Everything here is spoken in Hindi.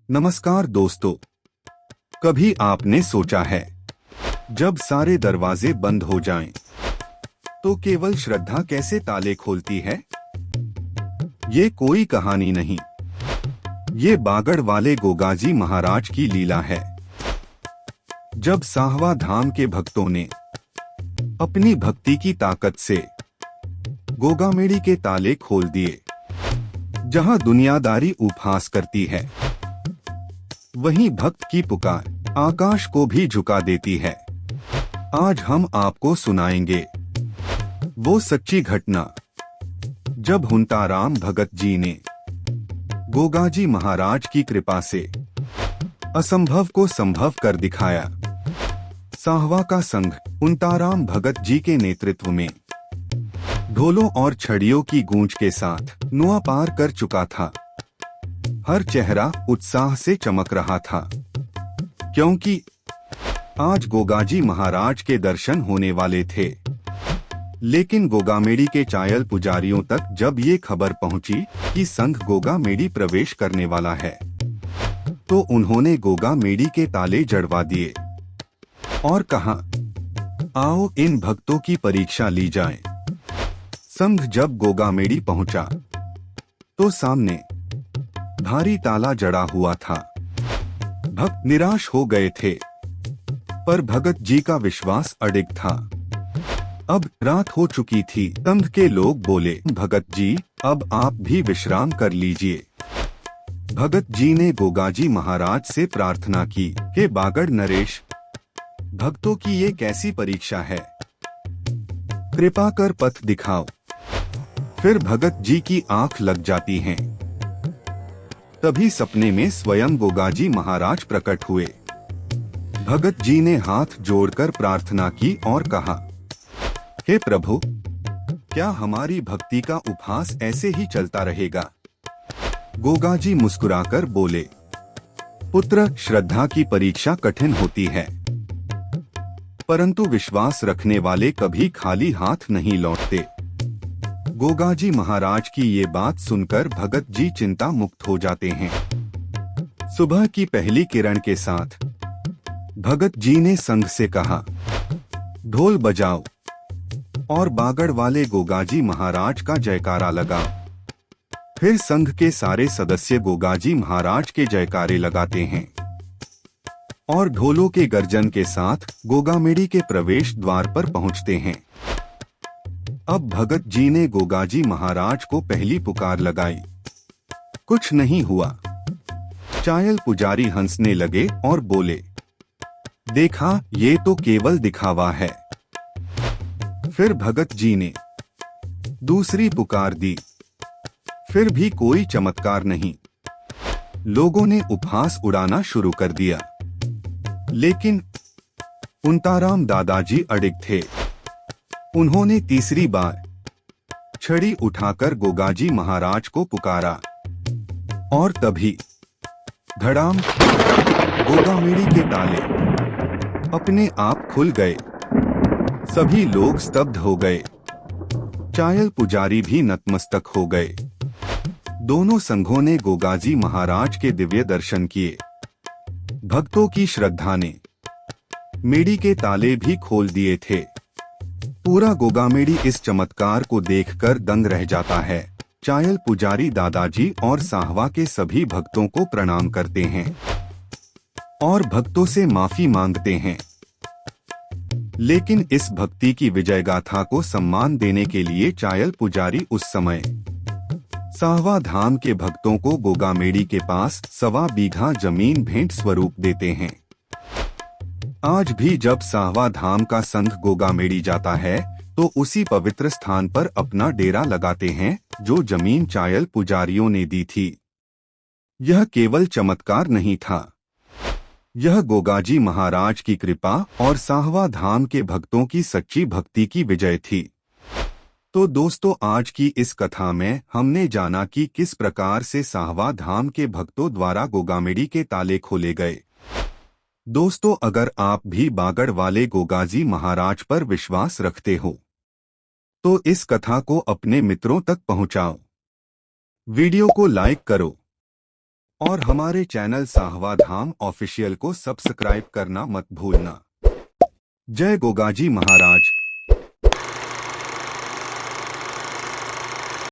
नमस्कार दोस्तों। कभी आपने सोचा है जब सारे दरवाजे बंद हो जाएं, तो केवल श्रद्धा कैसे ताले खोलती है? ये कोई कहानी नहीं, ये बागड़ वाले गोगाजी महाराज की लीला है। जब साहवा धाम के भक्तों ने अपनी भक्ति की ताकत से गोगामेड़ी के ताले खोल दिए, जहां दुनियादारी उपहास करती है, वहीं भक्त की पुकार आकाश को भी झुका देती है। आज हम आपको सुनाएंगे वो सच्ची घटना जब हुंताराम भगत जी ने गोगाजी महाराज की कृपा से असंभव को संभव कर दिखाया। साहवा का संघ हुंताराम भगत जी के नेतृत्व में ढोलों और छड़ियों की गूंज के साथ नुआ पार कर चुका था। हर चेहरा उत्साह से चमक रहा था, क्योंकि आज गोगाजी महाराज के दर्शन होने वाले थे। लेकिन गोगामेड़ी के चायल पुजारियों तक जब ये खबर पहुंची कि संघ गोगामेड़ी प्रवेश करने वाला है, तो उन्होंने गोगामेड़ी के ताले जड़वा दिए और कहा, आओ इन भक्तों की परीक्षा ली जाए। संघ जब गोगामेड़ी पहुंचा तो सामने भारी ताला जड़ा हुआ था। भक्त निराश हो गए थे, पर भगत जी का विश्वास अडिग था। अब रात हो चुकी थी। संघ के लोग बोले, भगत जी अब आप भी विश्राम कर लीजिए। भगत जी ने गोगाजी महाराज से प्रार्थना की कि बागड़ नरेश, भक्तों की ये कैसी परीक्षा है, कृपा कर पथ दिखाओ। फिर भगत जी की आंख लग जाती हैं। तभी सपने में स्वयं गोगाजी महाराज प्रकट हुए। भगत जी ने हाथ जोड़कर प्रार्थना की और कहा, हे प्रभु, क्या हमारी भक्ति का उपहास ऐसे ही चलता रहेगा? गोगाजी मुस्कुराकर बोले, पुत्र, श्रद्धा की परीक्षा कठिन होती है, परंतु विश्वास रखने वाले कभी खाली हाथ नहीं लौटते। गोगाजी महाराज की ये बात सुनकर भगत जी चिंता मुक्त हो जाते हैं। सुबह की पहली किरण के साथ भगत जी ने संघ से कहा, ढोल बजाओ और बागड़ वाले गोगाजी महाराज का जयकारा लगाओ। फिर संघ के सारे सदस्य गोगाजी महाराज के जयकारे लगाते हैं और ढोलों के गर्जन के साथ गोगामेड़ी के प्रवेश द्वार पर पहुंचते हैं। अब भगत जी ने गोगाजी महाराज को पहली पुकार लगाई। कुछ नहीं हुआ। चायल पुजारी हंसने लगे और बोले, देखा, ये तो केवल दिखावा है। फिर भगत जी ने दूसरी पुकार दी, फिर भी कोई चमत्कार नहीं। लोगों ने उपहास उड़ाना शुरू कर दिया, लेकिन हुंताराम दादाजी अडिग थे। उन्होंने तीसरी बार छड़ी उठाकर गोगाजी महाराज को पुकारा और तभी धड़ाम, गोगामेड़ी के ताले अपने आप खुल गए। सभी लोग स्तब्ध हो गए। चायल पुजारी भी नतमस्तक हो गए। दोनों संघों ने गोगाजी महाराज के दिव्य दर्शन किए। भक्तों की श्रद्धा ने मेड़ी के ताले भी खोल दिए थे। पूरा गोगामेड़ी इस चमत्कार को देखकर दंग रह जाता है। चायल पुजारी दादाजी और साहवा के सभी भक्तों को प्रणाम करते हैं और भक्तों से माफी मांगते हैं। लेकिन इस भक्ति की विजय गाथा को सम्मान देने के लिए चायल पुजारी उस समय साहवा धाम के भक्तों को गोगामेड़ी के पास 1.25 बीघा जमीन भेंट स्वरूप देते हैं। आज भी जब साहवा धाम का संघ गोगामेड़ी जाता है, तो उसी पवित्र स्थान पर अपना डेरा लगाते हैं जो जमीन चायल पुजारियों ने दी थी। यह केवल चमत्कार नहीं था, यह गोगाजी महाराज की कृपा और साहवा धाम के भक्तों की सच्ची भक्ति की विजय थी। तो दोस्तों, आज की इस कथा में हमने जाना कि किस प्रकार से साहवा धाम के भक्तों द्वारा गोगामेड़ी के ताले खोले गए। दोस्तों, अगर आप भी बागड़ वाले गोगाजी महाराज पर विश्वास रखते हो, तो इस कथा को अपने मित्रों तक पहुंचाओ। वीडियो को लाइक करो और हमारे चैनल साहवा धाम ऑफिशियल को सब्सक्राइब करना मत भूलना। जय गोगाजी महाराज।